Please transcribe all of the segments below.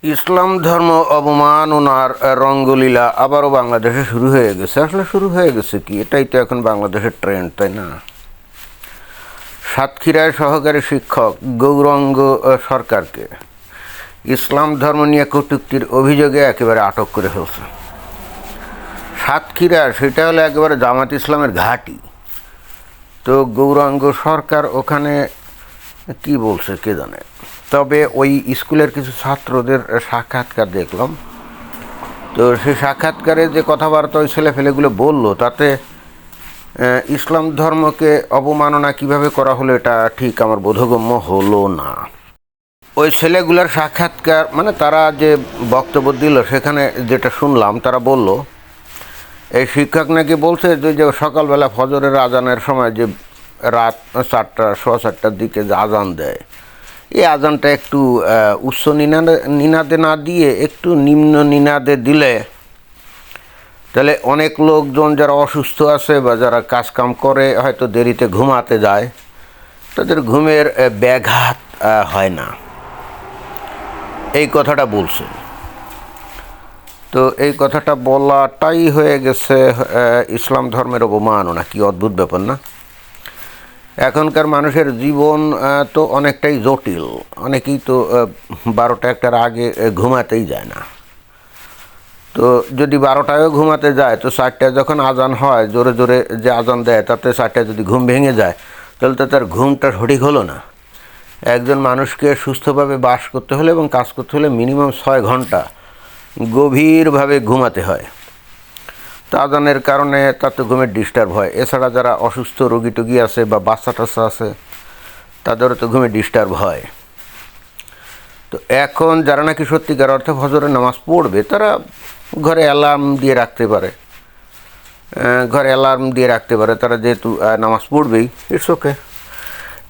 ইসলাম ধর্ম অবমাননার রঙ্গলীলা আবারও বাংলাদেশে শুরু হয়ে গেছে। আসলে শুরু হয়ে গেছে কি, এটাই তো এখন বাংলাদেশের ট্রেন্ড, তাই না? সাতক্ষীরায় সহকারী শিক্ষক গৌরাঙ্গ সরকারকে ইসলাম ধর্ম নিয়ে কটূক্তির অভিযোগে একেবারে আটক করে ফেলছে। সাতক্ষীরা সেটা হলো একেবারে জামাত ইসলামের ঘাঁটি। তো গৌরাঙ্গ সরকার ওখানে কি বলছে কে জানে। তবে ওই স্কুলের কিছু ছাত্রদের সাক্ষাৎকার দেখলাম। তো সেই সাক্ষাৎকারে যে কথাবার্তা ওই ছেলেফেলেগুলো বলল, তাতে ইসলাম ধর্মকে অবমাননা কিভাবে করা হলো এটা ঠিক আমার বোধগম্য হলো না। ওই ছেলেগুলোর সাক্ষাৎকার মানে তারা যে বক্তব্য দিল, সেখানে যেটা শুনলাম তারা বলল, এই শিক্ষক নাকি বলছে যে সকালবেলা ফজরের আজানের সময় যে রাত 4টা, 4:15টার দিকে যে আজান দেয়, এই আজানটা একটু উচ্চ নিনাদে না দিয়ে একটু নিম্ন নিনাদে দিলে তাহলে অনেক লোকজন যারা অসুস্থ আছে বা যারা কাজকাম করে হয়তো দেরিতে ঘুমাতে যায়, তাদের ঘুমের ব্যাঘাত হয় না, এই কথাটা বলছে। তো এই কথাটা বলাটাই হয়ে গেছে ইসলাম ধর্মের অবমাননা। কি অদ্ভুত ব্যাপার না? এখনকার মানুষের জীবন তো অনেকটাই জটিল। অনেকেই তো 12টা 1টার আগে ঘুমাতেই যায় না। তো যদি 12টায়ও ঘুমাতে যায়, তো 4টায় যখন আজান হয়, জোরে জোরে যে আজান দেয়, তাতে 4টায় যদি ঘুম ভেঙে যায়, তাহলে তো তার ঘুমটা সঠিক হলো না। একজন মানুষকে সুস্থভাবে বাস করতে হলে এবং কাজ করতে হলে মিনিমাম 6 ঘন্টা গভীরভাবে ঘুমাতে হয়। তো আজানের কারণে তার তো ঘুমের ডিস্টার্ব হয়। এছাড়া যারা অসুস্থ রোগী টুগী আছে বা বাচ্চা টাচ্চা আছে, তাদেরও তো ঘুমের ডিস্টার্ব হয়। তো এখন যারা নাকি সত্যিকার অর্থে ফজরের নামাজ পড়বে, তারা ঘরে অ্যালার্ম দিয়ে রাখতে পারে। তারা যেহেতু নামাজ পড়বেই, ইটস ওকে।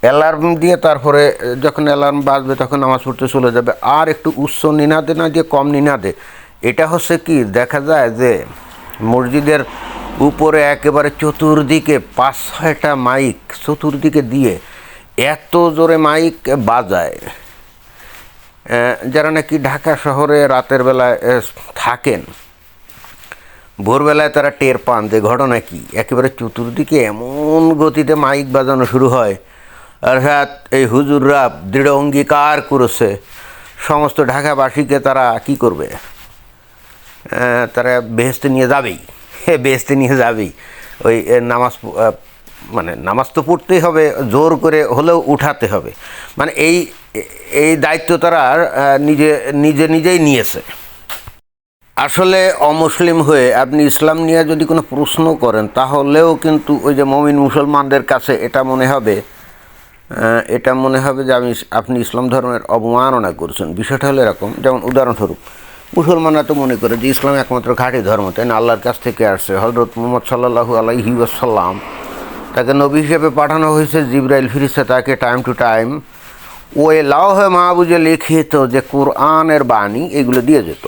অ্যালার্ম দিয়ে তারপরে যখন অ্যালার্ম বাজবে তখন নামাজ পড়তে চলে যাবে। আর একটু উচ্চ নিনাদে না দিয়ে কম নিনাদে। এটা হচ্ছে কি, দেখা যায় যে মসজিদের উপরে একেবারে চতুর্দিকে 5-6টা মাইক চতুর্দিকে দিয়ে এত জোরে মাইক বাজায়, যারা নাকি ঢাকা শহরে রাতের বেলায় থাকেন, ভোরবেলায় তারা টের পান যে ঘটনা কি, একেবারে চতুর্দিকে এমন গতিতে মাইক বাজানো শুরু হয়। অর্থাৎ এই হুজুররা দৃঢ় অঙ্গীকার করেছে সমস্ত ঢাকাবাসীকে তারা কি করবে, তারা বেহেশতে নিয়ে যাবেই। ওই নামাজ তো পড়তেই হবে, জোর করে হলেও উঠাতে হবে। মানে এই দায়িত্ব তারা নিজেই নিয়েছে। আসলে অমুসলিম হয়ে আপনি ইসলাম নিয়ে যদি কোনো প্রশ্ন করেন, তাহলেও কিন্তু ওই যে মুমিন মুসলমানদের কাছে এটা মনে হবে যে আপনি ইসলাম ধর্মের অবমাননা করছেন। বিষয়টা হলো এরকম, যেমন উদাহরণস্বরূপ, মুসলমানরা তো মনে করে যে ইসলাম একমাত্র খাঁটি ধর্ম, তাই না? আল্লাহর কাছ থেকে আসছে। হযরত মুহাম্মদ সাল্লাল্লাহু আলাইহি ওয়াসাল্লাম, তাকে নবী হিসেবে পাঠানো হয়েছে। জিবরাইল ফেরেশতা তাকে টাইম টু টাইম ওই লাওহে মাহফুজে লিখিত যে কোরআনের বাণী, এগুলো দিয়ে যেত।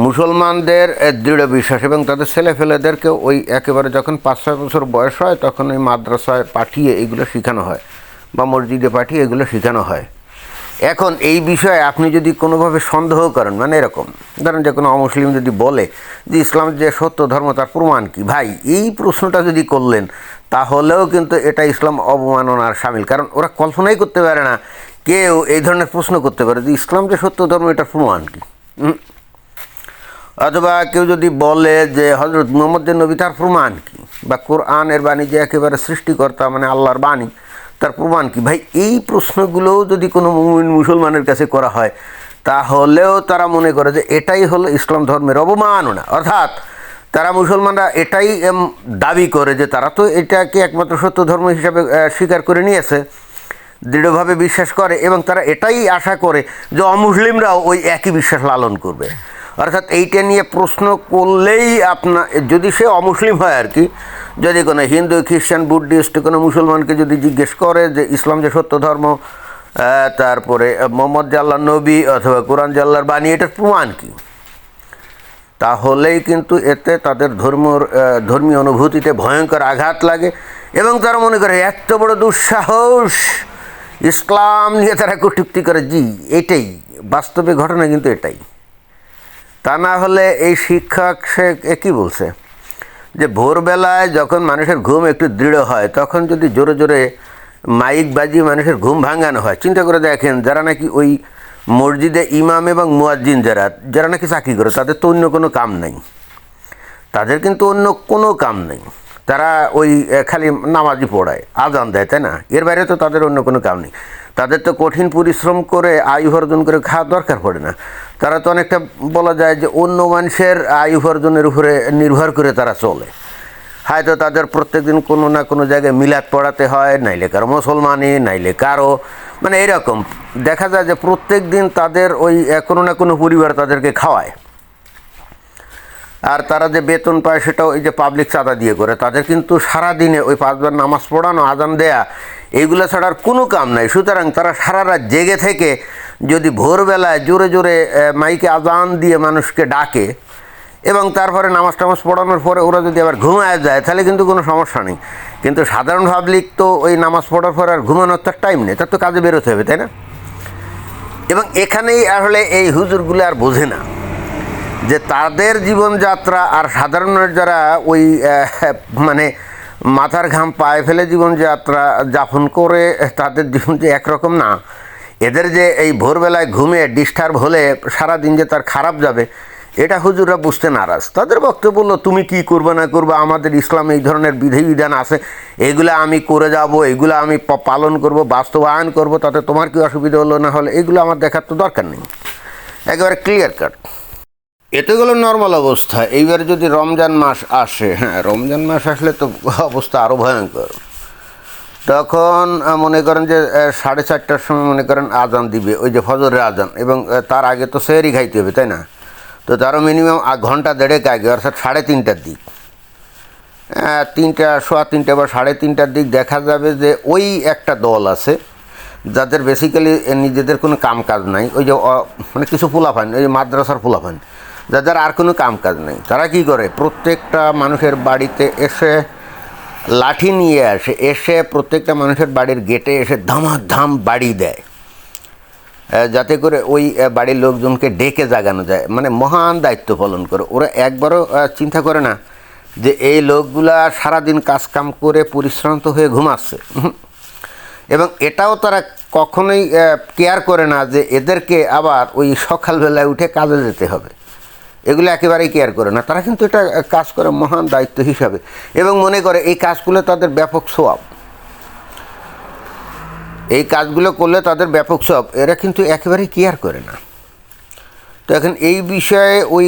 মুসলমানদের দৃঢ় বিশ্বাস, এবং তাদের ছেলেফেলেদেরকে ওই একেবারে যখন 5-6 বছর বয়স হয়, তখন ওই মাদ্রাসায় পাঠিয়ে এগুলো শেখানো হয় বা মসজিদে পাঠিয়ে এগুলো শেখানো হয়। এখন এই বিষয়ে আপনি যদি কোনোভাবে সন্দেহ করেন, মানে এরকম ধরেন যে কোনো অমুসলিম যদি বলে যে ইসলাম যে সত্য ধর্ম, তার প্রমাণ কি? ভাই, এই প্রশ্নটা যদি করলেন, তাহলেও কিন্তু এটা ইসলাম অবমাননার শামিল। কারণ ওরা কল্পনাই করতে পারে না কেউ এই ধরনের প্রশ্ন করতে পারে যে ইসলাম যে সত্য ধর্ম, এটার প্রমাণ কি। অথবা কেউ যদি বলে যে হযরত মুহাম্মদ যে নবী, তার প্রমাণ কি? বা কোরআনের বাণী যে একেবারে সৃষ্টিকর্তা, মানে আল্লাহর বাণী, তার প্রমাণ কি? ভাই, এই প্রশ্নগুলোও যদি কোনো মুমিন মুসলমানের কাছে করা হয়, তাহলেও তারা মনে করে যে এটাই হলো ইসলাম ধর্মের অবমাননা। অর্থাৎ তারা, মুসলমানরা এটাই দাবি করে যে তারা তো এটাকে একমাত্র সত্য ধর্ম হিসাবে স্বীকার করে নিয়েছে, দৃঢ়ভাবে বিশ্বাস করে, এবং তারা এটাই আশা করে যে অমুসলিমরাও ওই একই বিশ্বাস লালন করবে। অর্থাৎ এইটা নিয়ে প্রশ্ন করলেই যদি সে অমুসলিম হয় আর কি, যদি কোনো হিন্দু, খ্রিস্টান, বুদ্ধিস্ট কোনো মুসলমানকে যদি জিজ্ঞেস করে যে ইসলাম যে সত্য ধর্ম, তারপরে মোহাম্মদ যে আল্লাহর নবী অথবা কোরআন যে আল্লাহর বাণী, এটার প্রমাণ কি, তাহলেই কিন্তু এতে তাদের ধর্মীয় অনুভূতিতে ভয়ঙ্কর আঘাত লাগে, এবং তারা মনে করে এত বড় দুঃসাহস, ইসলাম নিয়ে তারা কটূক্তি করে। জি, এটাই বাস্তবে ঘটনা কিন্তু এটাই। তা না হলে এই শিক্ষক সে কী বলছে যে ভোরবেলায় যখন মানুষের ঘুম একটু দৃঢ় হয় তখন যদি জোরে জোরে মাইক বাজিয়ে মানুষের ঘুম ভাঙানো হয়, চিন্তা করে দেখেন যারা নাকি ওই মসজিদে ইমাম এবং মুয়াজ্জিন যারা নাকি চাকরি করে, তাদের তো অন্য কোনো কাম নাই, তাদের কিন্তু অন্য কোনো কাম নেই, তারা ওই খালি নামাজই পড়ায়, আজান দেয়, তাই না? এর বাইরে তো তাদের অন্য কোনো কাম নেই। তাদের তো কঠিন পরিশ্রম করে আয় উপার্জন করে খাওয়ার দরকার পড়ে না। তারা তো অনেকটা বলা যায় যে অন্য মানুষের আয় উপার্জনের উপরে নির্ভর করে তারা চলে। হয়তো তাদের প্রত্যেক দিন কোনো না কোনো জায়গায় মিলাদ পড়াতে হয়, নাইলে কারো মুসলমানি, নাইলে কারো মানে এরকম দেখা যায় যে প্রত্যেক দিন তাদের ওই কোনো না কোনো পরিবার তাদেরকে খাওয়ায়। আর তারা যে বেতন পায় সেটাও এই যে পাবলিক চাঁদা দিয়ে করে। তাদের কিন্তু সারাদিনে ওই 5 বার নামাজ পড়ানো, আজান দেয়া, এইগুলো ছাড়ার কোনো কাম নাই। সুতরাং তারা সারা রাত জেগে থেকে যদি ভোরবেলায় জোরে জোরে মাইকে আজান দিয়ে মানুষকে ডাকে এবং তারপরে নামাজ টামাজ পড়ানোর পরে ওরা যদি আবার ঘুমায় যায় তাহলে কিন্তু কোনো সমস্যা নেই। কিন্তু সাধারণ পাবলিক তো ওই নামাজ পড়ার পর আর ঘুমানোর তার টাইম নেই, তার তো কাজে বেরোতে হবে, তাই না? এবং এখানেই আসলে এই হুজুরগুলো আর বোঝে না যে তাদের জীবনযাত্রা আর সাধারণের যারা ওই মানে মাথার ঘাম পায়ে ফেলে জীবনযাত্রা যাপন করে তাদের জীবন যে একরকম না। এদের যে এই ভোরবেলায় ঘুমে ডিস্টার্ব হলে সারাদিন যে তার খারাপ যাবে, এটা হুজুররা বুঝতে নারাজ। তাদের বক্তব্য বললো তুমি কি করবে না করবে, আমাদের ইসলামে এই ধরনের বিধিবিধান আছে, এগুলো আমি করে যাব, এগুলো আমি পালন করব, বাস্তবায়ন করব, তাতে তোমার কি অসুবিধা হলো না হলে এগুলো আমার দেখার তো দরকার নেই। একেবারে ক্লিয়ার কাট। এতে গেলো নর্মাল অবস্থা। এইবার যদি রমজান মাস আসে, হ্যাঁ রমজান মাস আসলে তো অবস্থা আরও ভয়ঙ্কর। তখন মনে করেন যে 4:30টার সময় মনে করেন আজান দিবে, ওই যে ফজরের আজান, এবং তার আগে তো সেহরি খাইতে হবে, তাই না? তো তারও মিনিমাম ঘন্টা দেড়েক আগে, অর্থাৎ 3:30টার দিক, 3টা, সোয়া 3টা বা 3:30টার দিক দেখা যাবে যে ওই একটা দল আছে যাদের বেসিক্যালি নিজেদের কোনো কাম কাজ নাই, ওই যে মানে কিছু পোলাপান, ওই মাদ্রাসার পোলাপান যাদের আর কোনো কাম কাজ নেই, তারা কি করে প্রত্যেকটা মানুষের বাড়িতে এসে লাঠি নিয়ে এসে প্রত্যেকটা মানুষের বাড়ির গেটে এসে ধামাধাম বাড়ি দেয়, যাতে করে ওই বাড়ির লোকজনকে ডেকে জাগানো যায়। মানে মহান দায়িত্ব পালন করে। ওরা একবারও চিন্তা করে না যে এই লোকগুলা সারাদিন কাজকাম করে পরিশ্রান্ত হয়ে ঘুমাচ্ছে, এবং এটাও তারা কখনোই কেয়ার করে না যে এদেরকে আবার ওই সকালবেলায় উঠে কাজে যেতে হবে, এগুলো একেবারেই কেয়ার করে না। তারা কিন্তু এটা কাজ করে মহান দায়িত্ব হিসাবে, এবং মনে করে এই কাজগুলো তাদের ব্যাপক সওয়াব, এই কাজগুলো করলে তাদের ব্যাপক সওয়াব, এরা কিন্তু একেবারেই কেয়ার করে না। তো এখন এই বিষয়ে ওই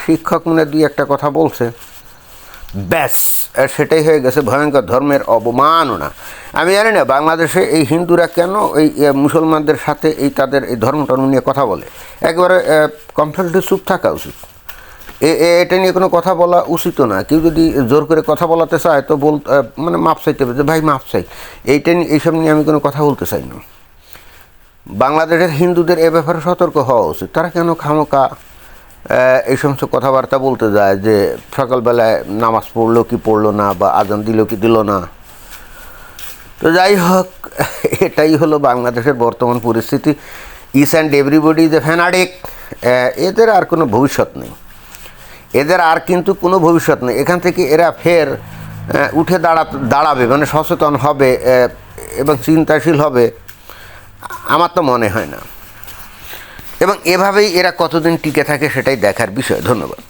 শিক্ষক মনে 2-1টা কথা বলছে, ব্যাস সেটাই হয়ে গেছে ভয়ঙ্কর ধর্মের অবমাননা। আমি জানি না বাংলাদেশে এই হিন্দুরা কেন এই মুসলমানদের সাথে এই তাদের এই ধর্ম নিয়ে কথা বলে। একবারে কমপ্লিটলি চুপ থাকা উচিত, এটা নিয়ে কোনো কথা বলা উচিত না। কেউ যদি জোর করে কথা বলাতে চায় তো মানে মাপ চাইতে হবে যে ভাই মাপ চাই, এইসব নিয়ে আমি কোনো কথা বলতে চাই না। বাংলাদেশের হিন্দুদের এ ব্যাপারে সতর্ক হওয়া উচিত। তারা কেন খামোকা এই সমস্ত কথাবার্তা বলতে যায় যে সকালবেলায় নামাজ পড়লো কি পড়লো না, বা আজান দিল কি দিল না। তো যাই হোক, এটাই হলো বাংলাদেশের বর্তমান পরিস্থিতি। Each and everybody is a fanatic. এদের আর কোনো ভবিষ্যৎ নেই, এদের আর কিন্তু কোনো ভবিষ্যৎ নেই। এখান থেকে এরা ফের উঠে দাঁড়াবে, মানে সচেতন হবে এবং চিন্তাশীল হবে, আমার তো মনে হয় না। এবং এভাবেই এরা কতদিন টিকে থাকে সেটাই দেখার বিষয়। ধন্যবাদ।